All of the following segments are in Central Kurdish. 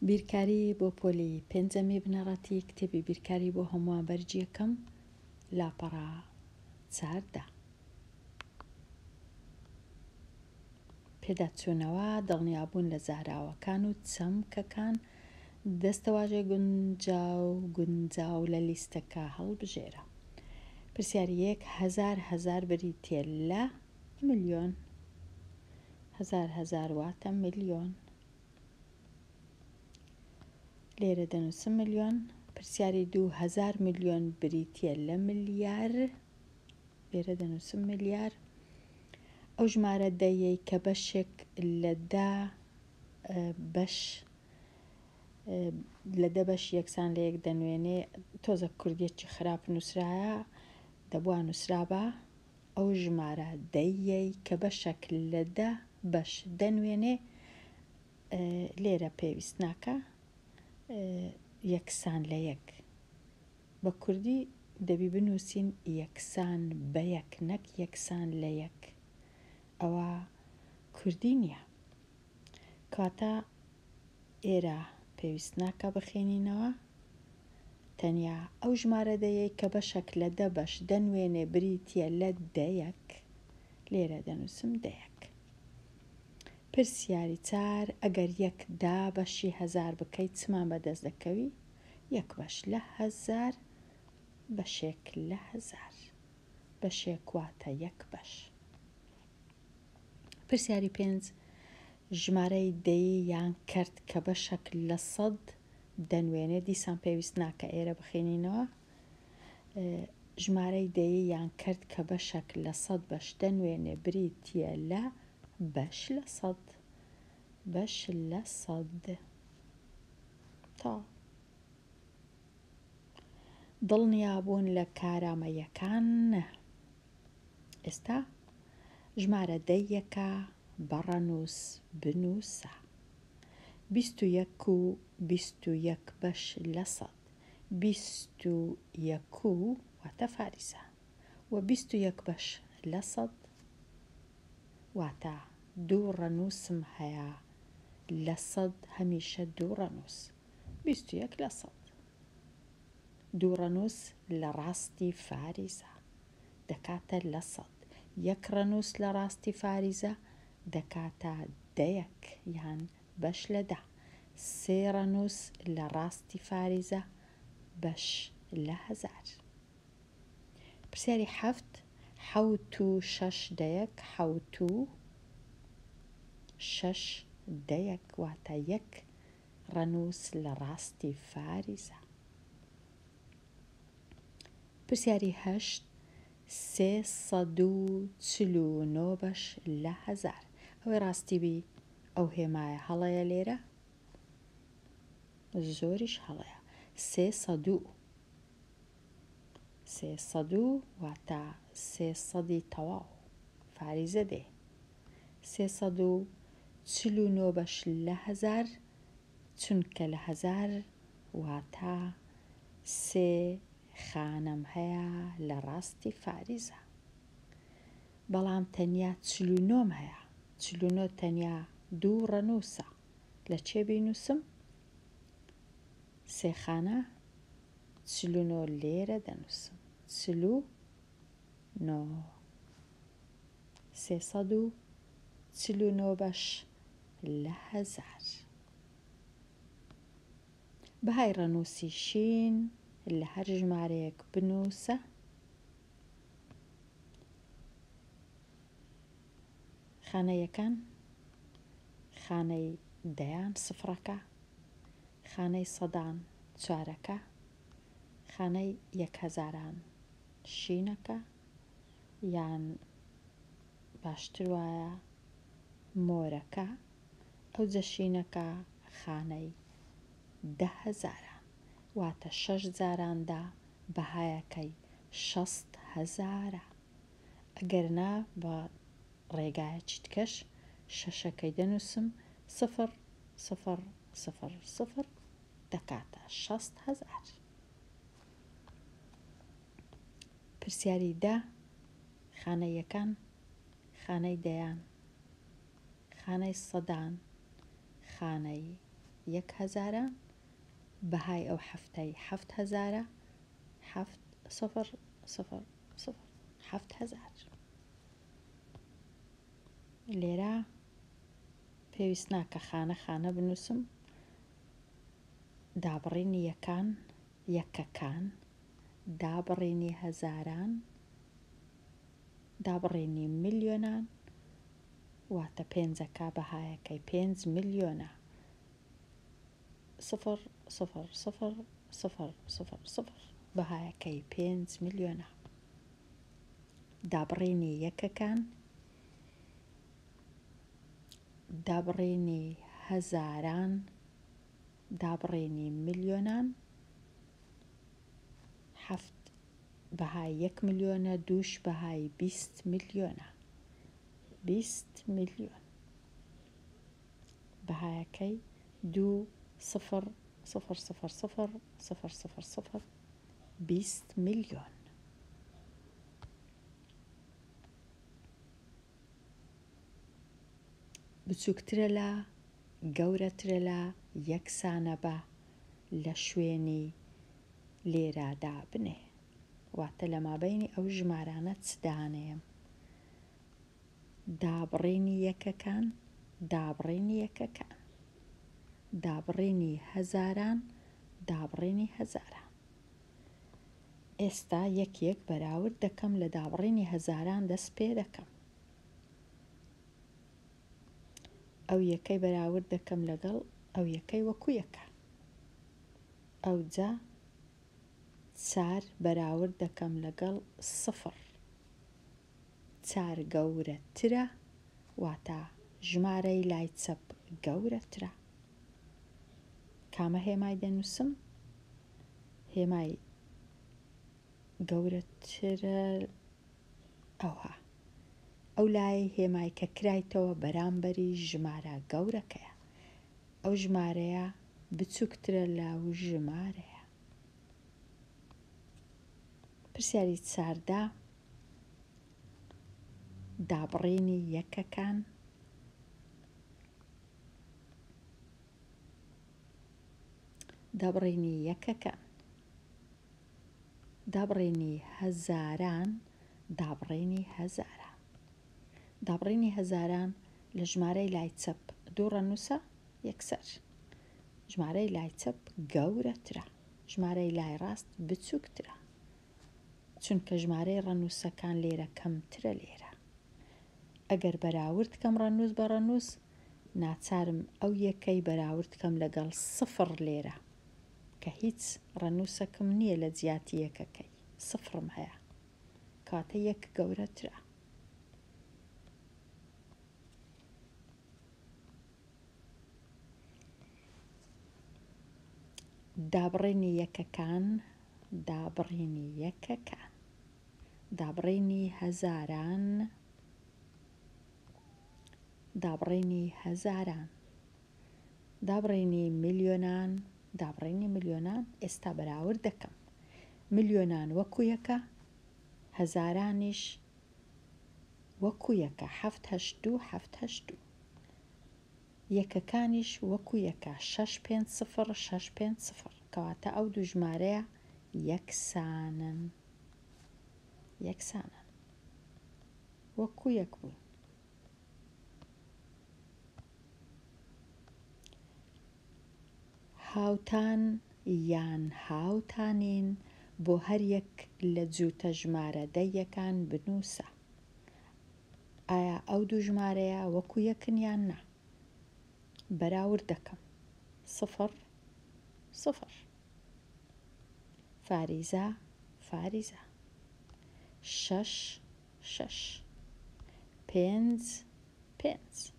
بیرکاری بۆ پۆلی پێنجەمی بنەڕەتی کتێبی بیرکاری بۆ هەمووان بەرجی یەکەم لاپەڕە 14 پێداچوونەوە دڵنیابوون لە زاراوەکان و چەمکەکان دەستەواژەی گونجاو لە لیستەکە هەڵبژێرە. پرسیاری 1 هەزار بریتیە لە ملیۆن. هەزار واتە ملیۆن. لێرە دەنووسم ملیۆن. پرسیاری 2 هەزار ملیۆن بریتیە لە ملیار. لێرە دەنووسم ملیار. ئەو ژمارە دەیەی کە بەشێک لە دە بەش یەکسان لە یەک دەنوێنێ. تۆزە کوردیەکی خراپ نووسرایە دەبووە نووسرابە ئەو ژمارە دەیەی کە بەشێک لە دە بەش دەنوێنێ. لێرە پێویست ناکە یەکسان لە یەک. بە کوردی دەبی بنووسین یەکسان بە یەک نەک یەکسان لە یەک. ئەوە کوردی نییە. کاتە ئێرە پێویست ناکە بخێنینەوە تەنیا ئەو ژمارە دەیەی کە بەشێک لە دە بەش دەنوێنێ بریتیە لە دەیەک. لێرە دەنووسم دەیەک. پرسیاری 4 ئەگەر یەک دا بەشی هەزار بکەیت چمان بەدەست دەکەوی؟ یەک بەش لە هەزار بەشێک لە هەزار. بەشێک واتە یەک بەش. پرسیاری 5 ژمارەی دەیی یان کەرت کە بەشێک لە 100 دەنوێنێ. دیسان پێویست ناکە ئێرە بخێنینەوە. ژمارەی دەیی یان کەرت کە بەشێک لە 100 بەش دەنوێنێ بریتیە لە بەش لە 100. بەش لە 100. تا دڵنیابوون لە کارامەیەکان. ئێستا ژمارە دەیەکە بەڕەنووس بنووسە. 21 بەش لە 100. 21 واتە فاریسە و 21 بەش لە 100 واتە دوو ڕەنووسم هەیە لە 100 هەمیشە دوو ڕەنووس. 21 لە 100 دوو ڕەنووس لە ڕاستی فاریزە دەکاتە لە 100. یەک ڕەنووس لە ڕاستی فاریزە دەکاتە دەیەک یان بەش لە 10. سێ ڕەنووس لە ڕاستی فاریزە بەش لە 1000. پرسیاری 7 حەوت و شەش دەیەک. حەوت و شەش دەیەک واتە یەک ڕەنووس لە ڕاستی فاریزە. پرسیاری 8 349 بەش لە 1000. ئەوەی ڕاستی بی ئەو هێمایە هەڵەیە لێرە زۆریش هەڵەیە. 300 واتە 300 تەواو فاریزە دێ. 349 بەش لە 1000 چونکە لە 1000 واتە سێ خانەم هەیە لە ڕاستی فاریزە. بەڵام تەنیا 49 هەیە. 49 تەنیا دوو ڕەنووسە. لە چێ بینووسم؟ سێ خانە 49 لێرە دەنووسم. 49 349 بەش لە 1000. بەهای ڕەنووسی شین لە هەر ژمارەیەک بنووسە. خانەیەکان خانەی دەیان سفرەکە. خانەی سەدان چوارەکە. خانەی یەک هەزاران شینەکە یان باشتر وایە مۆرەکە. ئەو جەشینەکە خانەی 10,000 واتە 6 جاراندا بەهایەکەی 60,000. ئەگەرنا بە ڕێگایەکی تکەش شەشەکەی دەنووسم 0,000 دەکاتە 60,000. پرسیاری 10 خانەیەکان خانەی دەیان خانەی سەدان خانەی 1000 بەهای ئەو هەفتەی 7000 7000 لێرە پێویست ناکە خانە بنووسم، دابڕینی یەکەکان، دابڕینی هەزاران، دابڕینی ملیۆنان، واتە پێنجەکە بەهایەکەی 5 ملیۆنە. 0 بەهایەکەی 5 ملیۆنە. دابڕینی یەکەکان، دابڕینی هەزاران، دابڕینی ملیۆنان، 7 بەهای 1 ملیۆنە، 2 بەهای 20 ملیۆنە. 20 ملیۆن بەهایەکەی 2 0 0 0 0 0 0 0 20 ملیۆن. بچووکترە لە گەورەترە لە یەکسانە بە لە شوێنی لێرادا بنێ، واتە لە مابەینی ئەو ژمارانە چ دانەیە؟ دابڕینی یەکەکان، دابڕینی یەکەکان، دابڕینی هەزاران، دابڕینی هەزاران. ئێستا یەک بەراورد دەکەم لە دابڕینی هەزاران دەست پێ دەکەم. ئەو یەکەی بەراورد دەکەم لەگەڵ ئەو یەکەی وەکو یەکە. ئەوجا 4 بەراورد دەکەم لەگەڵ 0. 4 گەورەترە، واتە ژمارەی لای چەپ گەورەترە. کامە هێمای دەنووسم؟ هێمای گەورەترە ئەوها. ئەو لای هێمای کە کرایتەوە بەرامبەری ژمارە گەورەکەیە. ئەو ژمارەیە بچووکترە لەو ژمارەیە. پرسیاری 14 دابڕینی یەکەکان، دابڕینی یەکەکان، دابڕینی هەزاران، دابڕینی هەزاران. دابڕینی هەزاران لە ژمارەی لای چەپ 2 ڕەنووسە یەکسەر. ژمارەی لای چەپ گەورەترە، ژمارەی لای ڕاست بچووکترە، چونکە ژمارەی ڕەنووسەکان لێرە کەمترە. لێرە ئەگەر بەراورد کەم ڕەنووس بە ڕەنووس، ناچارم ئەو یەکەی بەراورد کەم لەگەڵ 0 لێرە، کە هیچ ڕەنووسەکەم نییە لە جیاتی یەکەکەی، 0م هەیە، کاتە یەک گەورەترە. دابڕینی یەکەکان، دابڕینی یەکەکان، دابڕینی هەزاران، دابڕینی هەزاران، دابڕینی ملیۆنان، دابڕینی ملیۆنان. ئێستا بەراورد دەکەم. ملیۆنان وەکو یەکە، هەزارانیش وەکو یەکە، 782. یەکەکانیش وەکو یەکە، 650 کەواتە ئەو دوو ژمارەیە یەکسانن. یەکسانن، وەکو یەک بوون. هاوتان یان هاوتانین بۆ هەر یەک لە جووتە ژمارە دەیەکان بنووسە. ئایا ئەو دوو ژمارەیە وەکو یەکن یان نا؟ بەراورد دەکەم. 0 0 فاریزە فاریزە، 6 6 5 5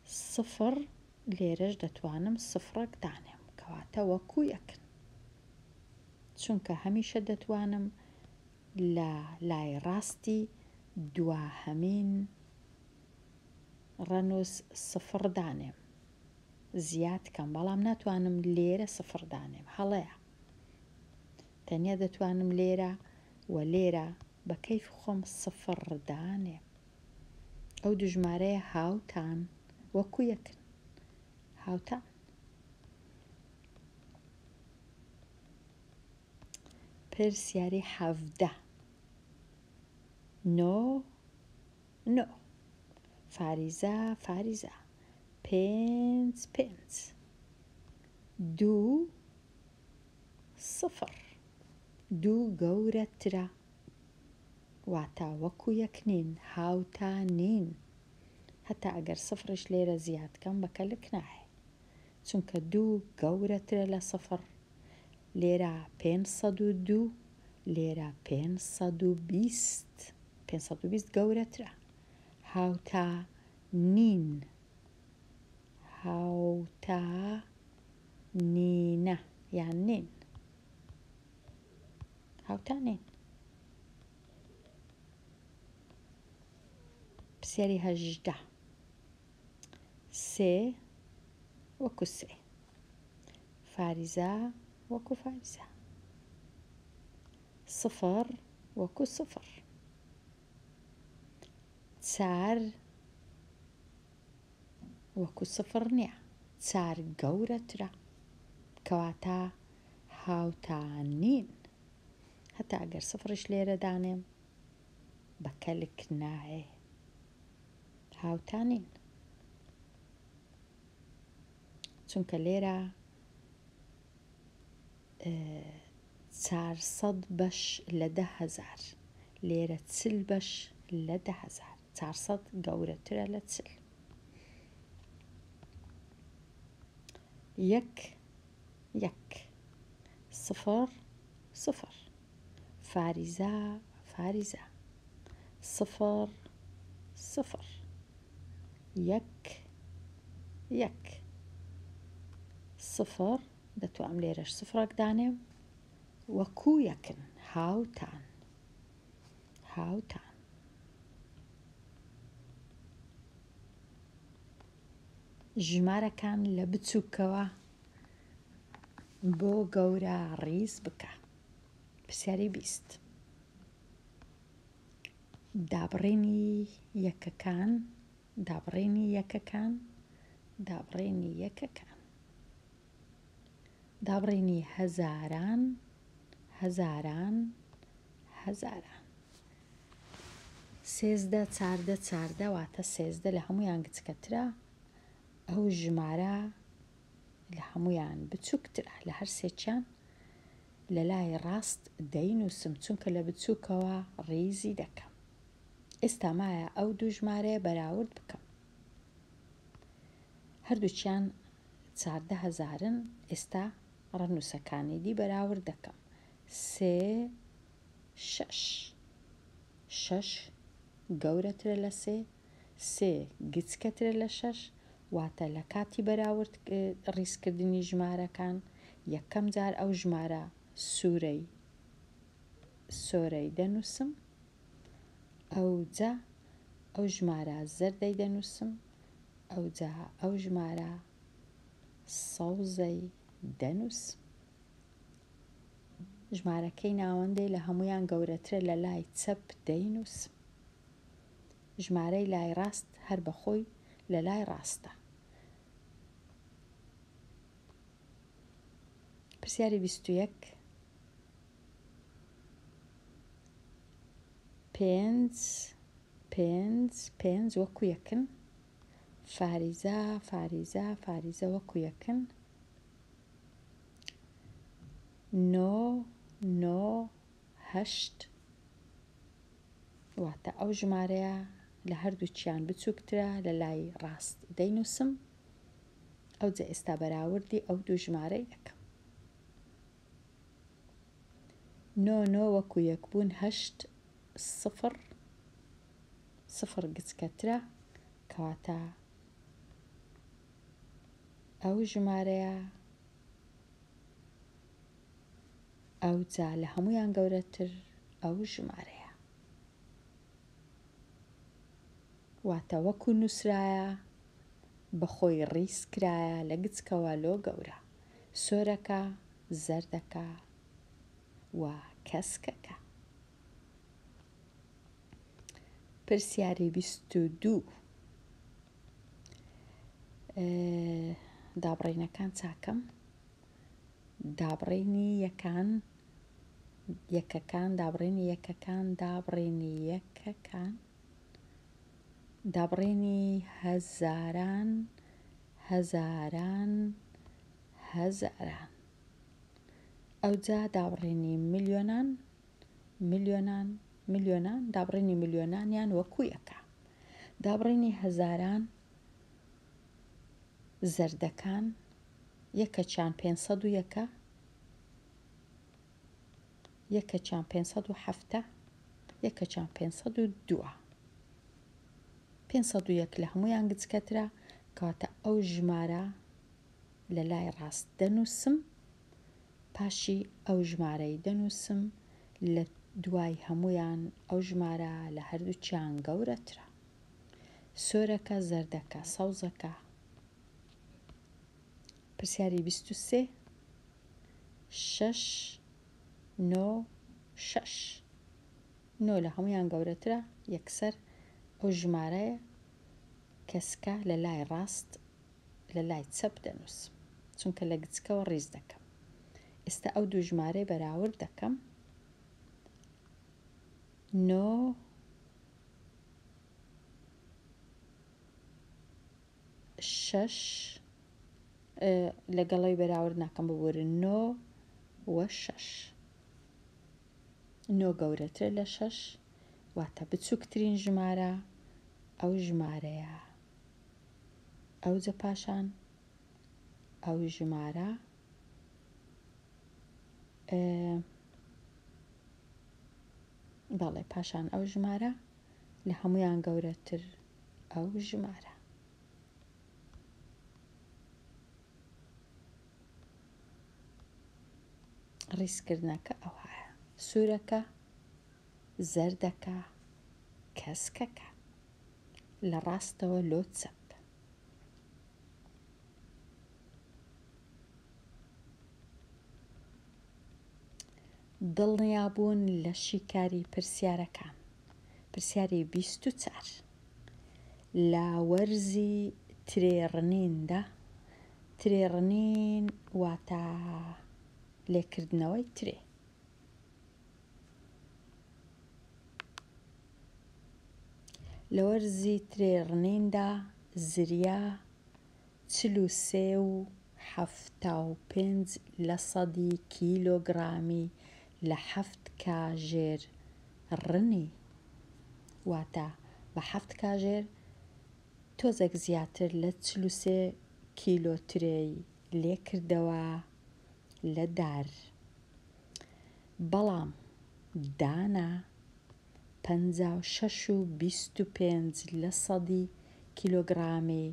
0. لێرەش دەتوانم 0 دانێم، کەواتە وەکو یەکن، چونکە هەمیشە دەتوانم لە لای ڕاستی دواهەمین ڕەنووس 0 دانێم، زیاد کەم، بەڵام ناتوانم لێرە 0 دانێم، هەڵەیە. تەنیا دەتوانم لێرە و لێرە بە کەیف خۆم 0 دانێم. ئەو دوو ژمارەیە هاوتان وەکو یەکن. هاوتان. پرسیاری 17. نۆ نۆ. فاریزە فاریزە. پێنج پێنج. دوو سفر. دوو گەورەترە واتە وەکو یەک نین، هاوتا نین. هەتا ئەگەر سفرش لێرە زیادکەم بەکەلک ناهێ، چونکە دوو گەورەترە لە سفر. لێرە 502، لێرە 520. 520 گەورەترە. هاوتا نین. هاوتا نینە یان نین. هاوتا نین. پرسیاری 18. سێ وەکو سێ. فاریزە وەکو فاریزە. سفر وەکو سفر. چار وەکو سفر نییە، چار گەورەترە کەواتە هاوتا نین. هەتا ئەگەر سفرش لێرە دانێم بەکەلک نایێ، هاوتا نین. چونکە لێرە 400 بەش لە 10,000، لێرە 40 بەش لە 10,000. 400 گەورەترە لە 40. یەک یەک. سفر سفر. فاریزە فاریزە. سفر سفر. یەک یەک. سفر دەتوانم لێرەش سفرێک دانێم، وەکو یەکن، هاوتان هاوتان. ژمارەکان لە بچووکەوە بۆ گەورە ڕیز بکە. پرسیاری 20. دابڕینی یەکەکان، دابڕینی یەکەکان، دابڕینی یەکەکان. دابڕینی هەزاران، هەزاران، هەزاران. سێزدە چاردە چاردە واتە سێزدە لە هەمویان گچکەترە، ئەو ژمارە لە هەمویان بچووکترە. لە هەر سێکیان لە لای ڕاست دەینووسم، چونکە لە بچووکەوە ڕیزی دەکەم. ئێستا مایە ئەو دوو ژمارەیە بەراورد بکەم. هەردووچیان 14,000ن. ئێستا ڕەنووسەکانی دی بەراورد دەکەم. سێ شەش. شەش گەورەترە لە سێ، سێ گچکەترە لە شەش، واتە لە کاتی بەراورد ڕیزکردنی ژمارەکان یەکەم جار ئەو ژمارە سۆرەی دەنووسم، ئەوجا ئەو ژمارە زەردەی دەنووسم، ئەوجا ئەو ژمارە سەوزەی دەنووسم. ژمارەکەی ناوەندەی لە هەمویان گەورەترە لە لای چەپ دەینووسم. ژمارەی لای ڕاست هەر بەخۆی لە لای ڕاستە. پرسیاری 21. پێنج پێنج پێنج وەکو یەکن. فاریزە فاریزە فاریزە وەکو یەکن. نۆ نۆ هەشت واتە ئەو ژمارەیە لە هەردووچیان بچووکترە لە لای ڕاست دەینووسم، ئەوجا ئێستا بەراوردی ئەو دوو ژمارەی دەکەم. نۆ نۆ وەکو یەک بوون، هەشت سفر. سفر گچکەترە کەواتە ئەو ژمارەیە ئەوجا لە هەمویان گەورەتر ئەو ژمارەیە، واتە وەکو نووسرایە بەخۆی ڕیز کرایە لە گچکەوە لۆ گەورە، سۆرەکە، زەردەکە و کەسکەکە. پرسیاری 22. دابڕینەکان چاکەم. دابڕینی یەکەکان، دابڕینی یەکەکان، دابڕینی یەکەکان، دابڕینی هەزاران، هەزاران، هەزاران. ئەوجا دابڕینی ملیۆنان، ملیۆنان، ملیۆنان، دابڕینی ملیۆنانیان وەکو یەکە. دابڕینی هەزاران، زەردەکان، یەکەچیان 500، یەکەچیان 507، یەکەچیان 502. 501 لە هەمویان گچکەترە، کەواتە ئەو ژمارە لە لای ڕاست دەنووسم، پاشی ئەو ژمارەی دەنووسم، لە دوای هەمویان ئەو ژمارە لە هەردووچیان گەورەترە. سۆرەکە، زەردەکە، سەوزەکە. پرسیاری 23. 6 9 6. 9 لە هەمویان گەورەترە، یەکسەر ئەو ژمارەیە کەسکە لە لای ڕاست لە لای چەپ دەنووسم، چونکە لە گچکەوە ڕیز دەکەم. ئێستا ئەو دوو ژمارەی بەراورد دەکەم. 9 6 لەگەڵەوەی بەراورد ناکەم، ببوورن 9 و 6. 9 گەورەترە لە 6، واتە بچووکترین ژمارە ئەو ژمارەیە. ئەوجە پاشان ئەو ژمارە بەڵێ، پاشان ئەو ژمارە لە هەمویان گەورەتر ئەو ژمارە. ڕیزکردنەکە ئەوەیە. سوورەکە، زەردەکە، کەسکەکە، لە ڕاستەوە لۆ چەپ. دڵنیابوون لە شیکاری پرسیارەکان. پرسیاری 24. لە وەرزی ترێڕنیندا، ترێڕنین واتە لێکردنەوەی ترێ. لە وەرزی ترێڕنیندا زریا 43.75 کیلۆگرامی لە 7 کاژێر ڕنی، واتە بە 7 کاژێر تۆزێک زیاتر لە 43 کیلۆ ترێی لێکردەوە لە دار. بەڵام دانا 56.25 کیلۆگرامی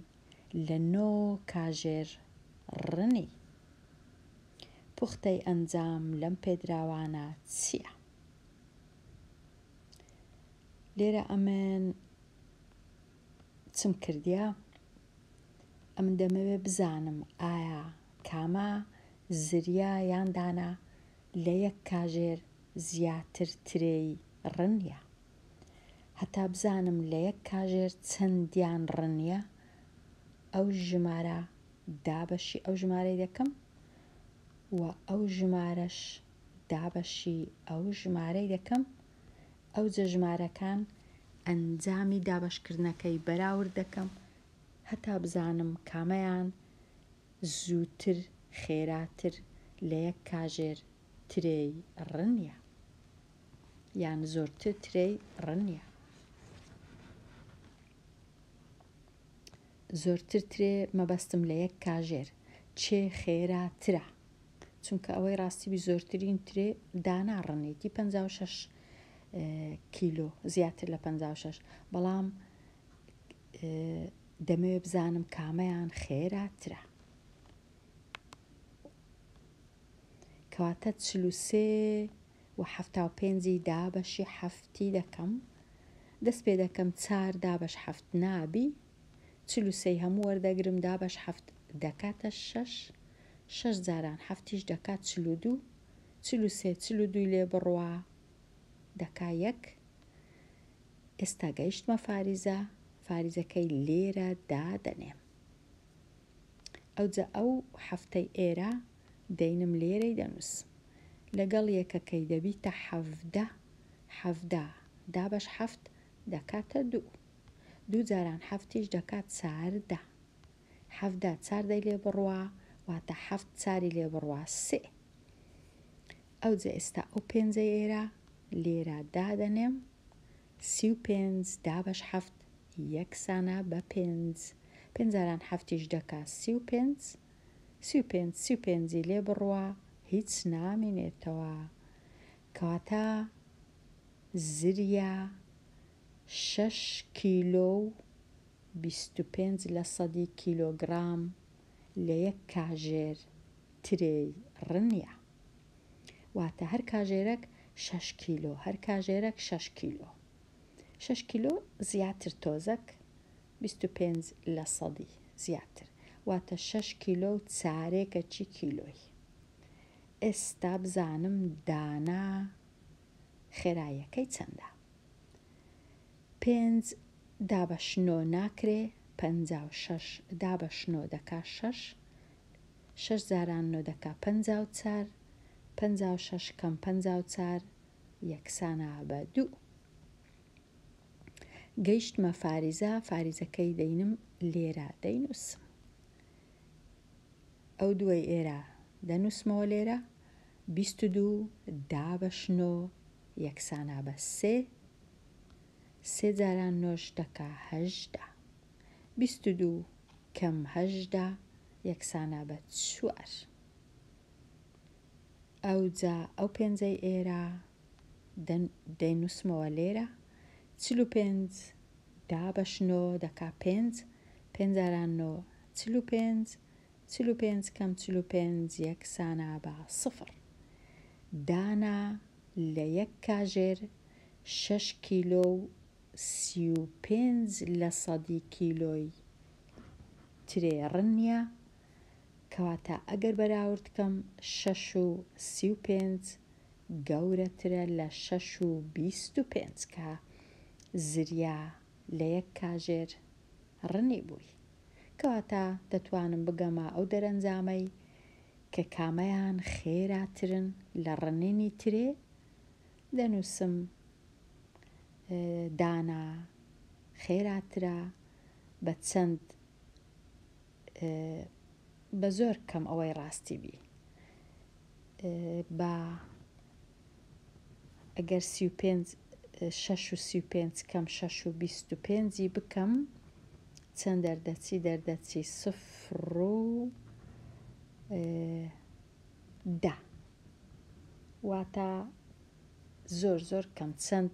لە 9 کاژێر ڕنی. پوختەی ئەنجام لەم پێدراوانە چییە؟ لێرە ئەمن چم کردیە؟ ئەمن دەمەوێ بزانم ئایا کامە زریا یان دانا لە 1 کاژێر زیاتر ترێی ڕنیە. هەتا بزانم لە 1 کاژێر چەندیان ڕنیە، ئەو ژمارە دابەشی ئەو ژمارەی دەکەم و ئەو ژمارەش دابەشی ئەو ژمارەی دەکەم. ئەو جە ژمارەکان ئەنجامی دابەشکردنەکەی بەراورد دەکەم هەتا بزانم کامەیان زووتر خێراتر لە 1 کاژێر ترێی ڕنیە یان زۆرتر ترێی ڕنیە. زۆرتر ترێ مەبەستم لە 1 کاژێر چێ خێراترە، چونکە ئەوەی ڕاستیبی زۆرترین ترێ دانا ڕنێتی 56 کیلۆ زیاتر لە 56، بەڵام دەمەوێت بزانم کامەیان خێراترە. کەواتە 43.75 دابەشی 7 دەکەم، دەست پێ دەکەم 4 دابەش 7 نابی، 43 هەموو وەردەگرم دابەش 7 دەکاتە 6، 6 جاران 7 دەکات 42، 43 42 لێ بڕوا دەکا 1. ئێستا گەیشتمە فاریزە، فاریزەکەی لێرە دادەنێم. ئەوجا ئەو هەفتەی ئێرە دەینم لێرەی دەنووسم لەگەڵ یەکەکەی دەبیتە حەڤدە دابەش حەفت دەکاتە دوو جاران حەفتیش دەکات چاردە حەڤدە چاردەی لێ بڕوا واتە حەفت چاری لێ بڕوا سێ ئەوجا ئێستا ئەو پێنجەی ئێرە لێرە دادەنێم 35 دابەش حەفت یەکسانە بە پێنج جاران حەفتیش دەکات 35 لێ بڕوا هیچ نامێنێتەوە کەواتە زریە 6 کیلۆ و 25 لە سەدی کیلۆگرام لە یەک کاژێر ترێی ڕنیە واتە هەر کاژێرەك 6 کیلۆ هەر کاژێرەك 6 کیلۆ 6 کیلۆ زیاتر تۆزەک 25 لە سەدی زیاتر واتە 6 کیلۆ و چارێکەکی کیلۆی ئێستا بزانم دانا خێراییەکەی چەندە 5 دابەش 9 ناکرێ 56 دابەش 9 دەکا 6 جاران 9 دەکا 54 56 کەم 54 یەکسانە بە 2 گەیشتمە فاریزەکەی دەینم لێرە دەینووسم ئەو دوای ئێرە دەنووسمەوە لێرە 22 دابەش 9 یەکسانە بە 3 جاران 9 دەکا 18 22 کەم 18 یەکسانە بە 4 ئەوجا ئەو پێنجەی ئێرە دەینووسمەوە لێرە 45 دابەش 9 دەکا 5 جاران 9 45 کەم 45 یەکسانە بە 0 دانا لە یەک کاژێر 6 کیلۆ و 35 لە سەدی کیلۆی ترێ ڕنیە کەواتە ئەگەر بەراوردکەم 6 و 35 گەورەترە لە 6 و 25 کە زریە لە یەک کاژێر ڕنی بووی کەواتە دەتوانم بگەمە ئەو دەرەنجامەی کە کامەیان خێراترن لە ڕنینی ترێ دەنووسم دانا خێراترە بە چەند بە زۆر کەم ئەوەی ڕاستی بی بە ئەگەر 6 و 35 کەم 6 و 25 بکەم چەند دەردەچی 0 و 10 واتە زۆر کەم چەند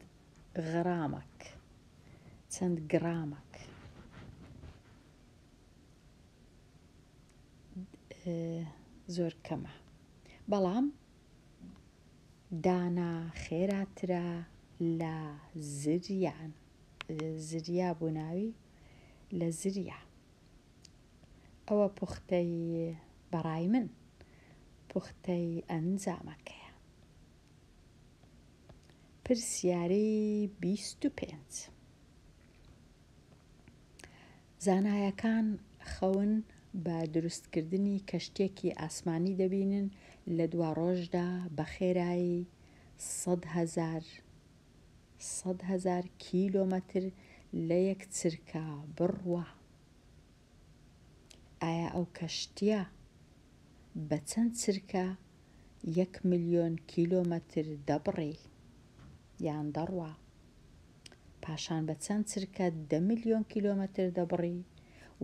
گرامەک زۆر کەمە بەڵام دانا خێراترە لە زریا بووناوی لە زریە ئەوە پوختەی بەڕای من پوختەی ئەنجامەکەیە پرسیارەی 25 زانایەکان خەون بە دروستکردنی کەشتێکی ئاسمانی دەبینن لە 2 ڕۆژدا بە خێرایی 100,000 کیلۆمەتر لە یەک چرکە بڕوە ئایا ئەو کەشتیە بە چەند چرکە 1 ملیۆن کیلۆمەتر دەبڕی یان دەڕوە پاشان بە چەند چرکە 10 ملیۆن کیلۆمەتر دەبڕی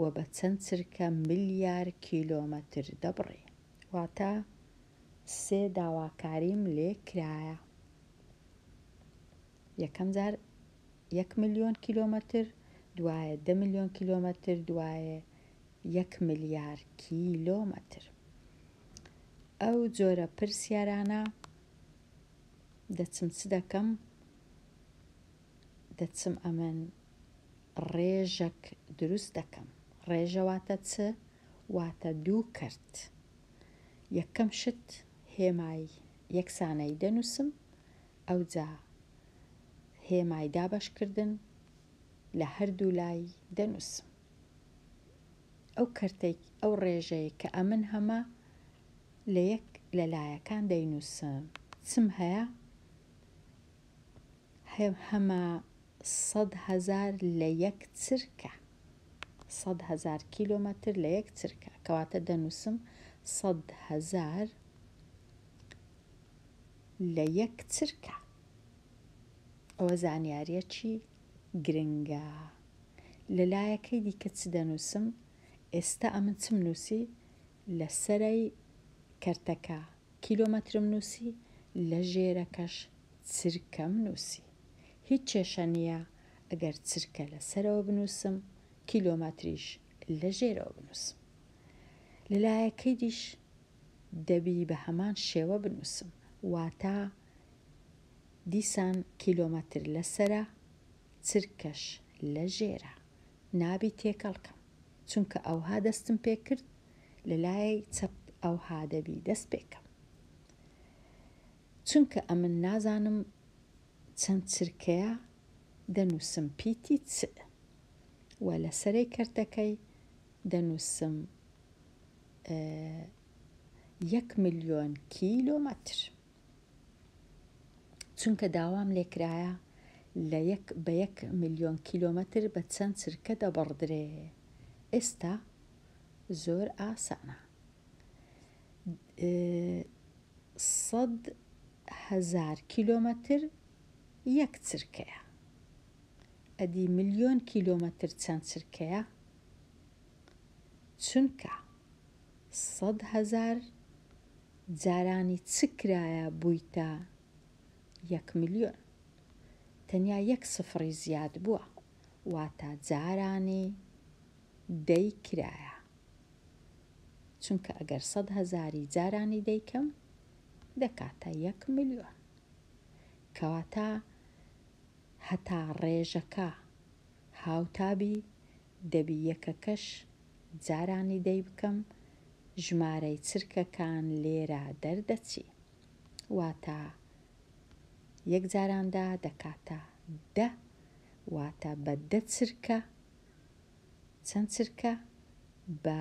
و بە چەند چرکە ملیار کیلۆمەتر دەبڕی واتە 3 داواکاریم لێ کرایە یەکەم جار 1 ملیۆن کیلۆمەتر دوایە 10 ملیۆن کیلۆمەتر دوایە 1 ملیار کیلۆمەتر ئەو جۆرە پرسیارانە دەچم چ دەکەم دەچم ئەمن ڕێژەک دروست دەکەم ڕێژە واتە چ واتە 2 کەرت یەکەم شت هێمای یەکسانەی دەنووسم ئەوجا هێمای دابەشکردن لە هەردوو لای دەنووسم ئەو کەرتەی ئەو ڕێژەیە کە ئەمن هەمە لە یەک لەلایەکان دەینووسم. چم هەیە؟ هەمە 100,000 لە یەک چرکە. 100,000 کیلۆمەتر لە یەک چرکە، کەواتە دەنووسم 100,000 لە یەک چرکە. ئەوە زانیاریەکی گرنگە. لەلایەکەی دیکە چ دەنووسم؟ ئێستا ئەمن چم نووسی؟ لە سەرەی کەرتەکە کیلۆمەترم نووسی، لە ژێرەکەش چرکەم نووسی. هیچ کێشە نییە ئەگەر چرکە لە سەرەوە بنووسم، کیلۆمەتریش لە ژێرەوە بنووسم. لەلایەکەی دیش دەبی بە هەمان شێوە بنووسم، واتە دیسان کیلۆمەتر لە سەرە، چرکەش لە ژێرە. نابی تێکەڵکەم، چونکە ئەوها دەستم پێ کرد، لە لای چەپ ئەوها دەبی دەست پێکەم. چونکە ئەمن نازانم چەند چرکەیە، دەنووسم پیتی چ، و لە سەرەی کەرتەکەی دەنووسم 1,000,000 کیلۆمەتر. چونکە داوام لێکرایە بە 1,000,000 کیلۆمەتر بە چەند چرکە دەبڕدرێ. ئێستا زۆر ئاسانە. 100,000 کیلۆمەتر یەک چرکەیە. ئەدی 1,000,000 کیلۆمەتر چەند چرکەیە؟ چونکە 100,000 جارانی چ کرایە بوویتە 1,000,000؟ تەنیا یەک سفری زیاد بووە، واتە جارانی دەی کرایە. چونکە ئەگەر 100,000 جارانی دەیکەم، دەکاتە 1,000,000. کەواتە هەتا ڕێژەکە هاوتابی دەبی یەکەکەش جارانی دەی بکەم، ژمارەی چرکەکان لێرە دەردەچی، واتە یەک جاراندا دەکاتە 10، واتە بە 10 چرکە چەند چرکە؟ بە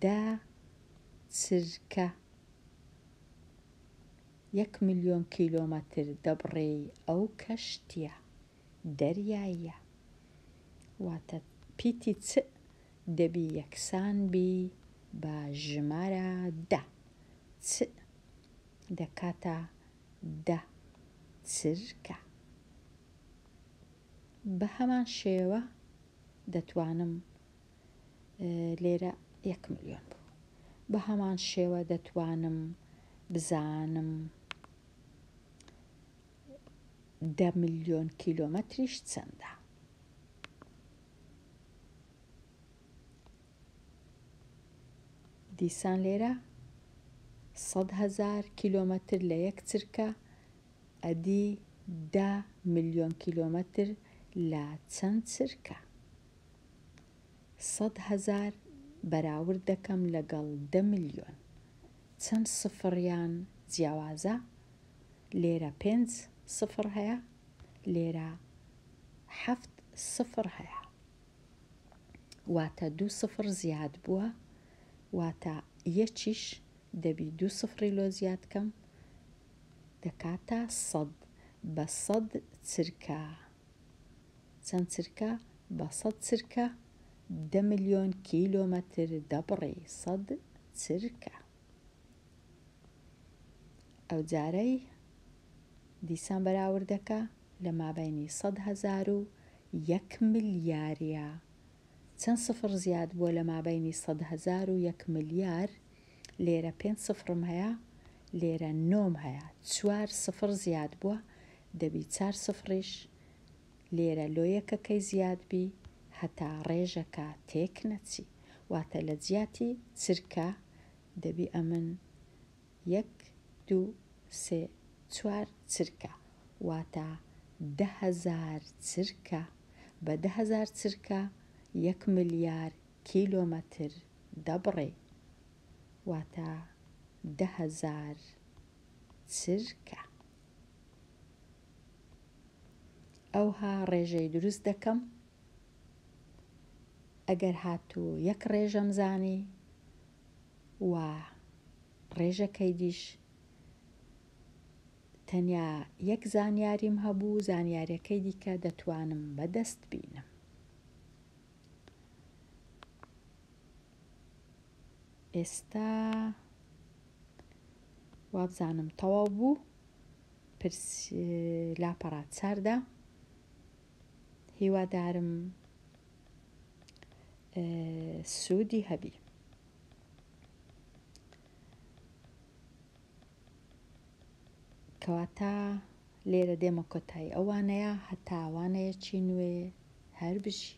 10 چرکە 1,000,000 کیلۆمەتر دەبڕێ. ئەو کەشتیە دەریاییە، واتە پیتی چ دەبی یەکسان بی بە ژمارە 10. چ دەکاتە 10 چرکە. بە هەمان شێوە دەتوانم لێرە 1,000,000 بوو. بە هەمان شێوە دەتوانم بزانم 10,000,000 کیلۆمەتریش چەندە. دیسان لێرە 100,000 کیلۆمەتر لە یەک چرکە، ئەدی 10,000,000 کیلۆمەتر لە چەند چرکە؟ 100,000 بەراورد دەکەم لەگەڵ 10,000,000. چەند سفریان جیاوازە؟ لێرە 5 سفر هەیە، لێرە 7 سفر هەیە، واتە 2 سفر زیاد بووە، واتە یەکیش دەبی 2 سفری لۆ زیاد کەم، دەکاتە 100. بە 100 چرکە چەند چرکە؟ بە 100 چرکە 10,000,000 کیلۆمەتر دەبڕی. 100 چرکە. ئەو جارەی دیسان بەراوردەکە لە مابینی 100,000 و 1,000,000,000. چەند سفر زیاد بووە لە مابینی 100,000 و 1,000,000؟ لێرە 5 سفرم هەیە، لێرە 9 هەیە. 4 سفر زیاد بووە، دەبی 4 سفریش لێرە لۆ یەکەکەی زیاد بی، هەتا ڕێژەکە تێک نەچی، واتە لە جیاتی چرکە دەبی ئەمن 1 2 3 4 چرکە، واتە 10,000 چرکە. بە 10,000 چرکە 1,000,000 کیلۆمەتر دەبڕێ، واتە 10,000 چرکە. ئەوها ڕێژەی دروست دەکەم ئەگەر هاتوو یەک ڕێژەم زانی و ڕێژەکەی دیش تەنیا یەک زانیاریم هەبوو، زانیاریەکەی دیکە دەتوانم بەدەست بینم. ئێستا وابزانم تەواو بوو. لاپەڕا چاردا. هیوادارم سوودی هەبی. کەواتە لێرە دێمە کۆتایی ئەوانەیە هەتا ئەوانەیەکی نوێ هەر بژی.